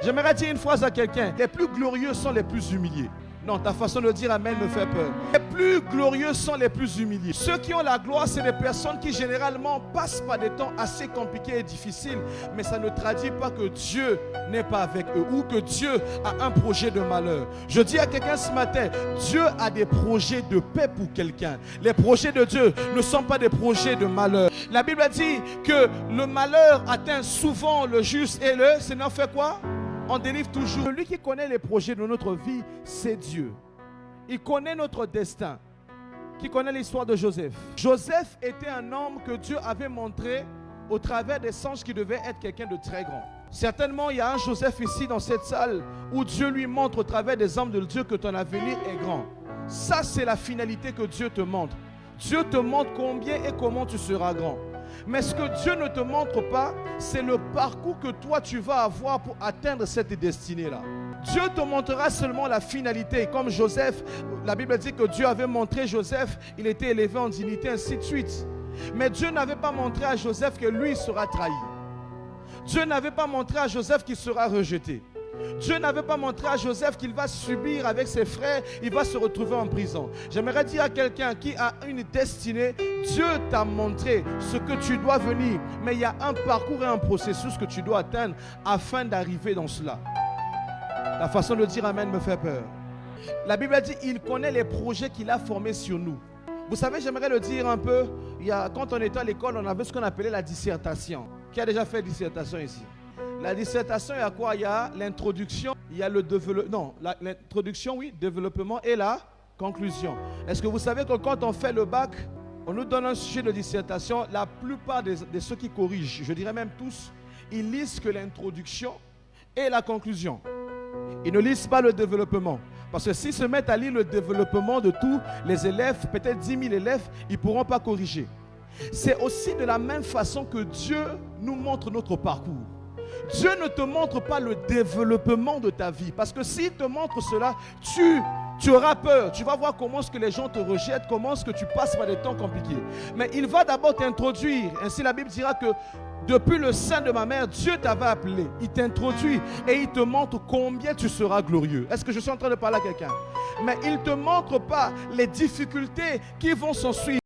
J'aimerais dire une phrase à quelqu'un. Les plus glorieux sont les plus humiliés. Non, ta façon de dire amen me fait peur. Les plus glorieux sont les plus humiliés. Ceux qui ont la gloire, c'est des personnes qui généralement passent par des temps assez compliqués et difficiles. Mais ça ne traduit pas que Dieu n'est pas avec eux ou que Dieu a un projet de malheur. Je dis à quelqu'un ce matin, Dieu a des projets de paix pour quelqu'un. Les projets de Dieu ne sont pas des projets de malheur. La Bible dit que le malheur atteint souvent le juste et le Seigneur fait quoi? On délivre toujours. Celui qui connaît les projets de notre vie, c'est Dieu. Il connaît notre destin. Qui connaît l'histoire de Joseph? Joseph était un homme que Dieu avait montré au travers des songes qui devait être quelqu'un de très grand. Certainement, il y a un Joseph ici dans cette salle où Dieu lui montre au travers des hommes de Dieu que ton avenir est grand. Ça, c'est la finalité que Dieu te montre. Dieu te montre combien et comment tu seras grand. Mais ce que Dieu ne te montre pas, c'est le parcours que toi tu vas avoir pour atteindre cette destinée-là. Dieu te montrera seulement la finalité. Comme Joseph, la Bible dit que Dieu avait montré Joseph, il était élevé en dignité, ainsi de suite. Mais Dieu n'avait pas montré à Joseph que lui sera trahi. Dieu n'avait pas montré à Joseph qu'il sera rejeté. Dieu n'avait pas montré à Joseph qu'il va subir avec ses frères, il va se retrouver en prison. J'aimerais dire à quelqu'un qui a une destinée, Dieu t'a montré ce que tu dois venir, mais il y a un parcours et un processus que tu dois atteindre afin d'arriver dans cela. La façon de dire amen me fait peur. La Bible dit, il connaît les projets qu'il a formés sur nous. Vous savez, j'aimerais le dire un peu, quand on était à l'école, on avait ce qu'on appelait la dissertation. Qui a déjà fait dissertation ici? La dissertation, il y a quoi? Il y a l'introduction, il y a le développement. Non, l'introduction, oui, développement et la conclusion. Est-ce que vous savez que quand on fait le bac, on nous donne un sujet de dissertation, la plupart de ceux qui corrigent, je dirais même tous, ils lisent que l'introduction et la conclusion. Ils ne lisent pas le développement. Parce que s'ils se mettent à lire le développement de tous les élèves, peut-être 10 000 élèves, ils ne pourront pas corriger. C'est aussi de la même façon que Dieu nous montre notre parcours. Dieu ne te montre pas le développement de ta vie. Parce que s'il te montre cela, tu auras peur. Tu vas voir comment est-ce que les gens te rejettent, comment est-ce que tu passes par des temps compliqués. Mais il va d'abord t'introduire. Ainsi la Bible dira que depuis le sein de ma mère, Dieu t'avait appelé. Il t'introduit et il te montre combien tu seras glorieux. Est-ce que je suis en train de parler à quelqu'un? Mais il ne te montre pas les difficultés qui vont s'en suivre.